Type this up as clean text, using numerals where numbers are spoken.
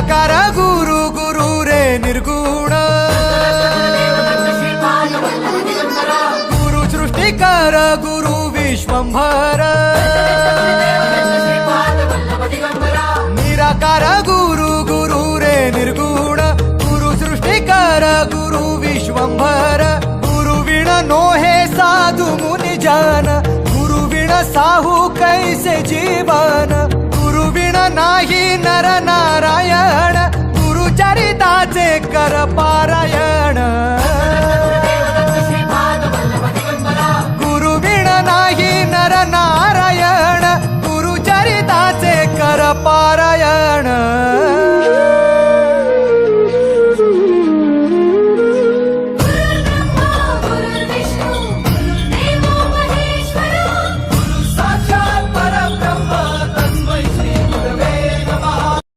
निराकार गुरु गुरु रे निर्गुण गुरु सृष्टिकर गुरु विश्वंभर निराकार गुरु गुरु रे निर्गुण गुरु सृष्टिकर गुरु विश्वंभर गुरु विण नोहे साधु मुनि जन गुरु विण साहू कैसे जीवन गुरु विण नाही नर नारायण गुरु चरिताचे कर पारायण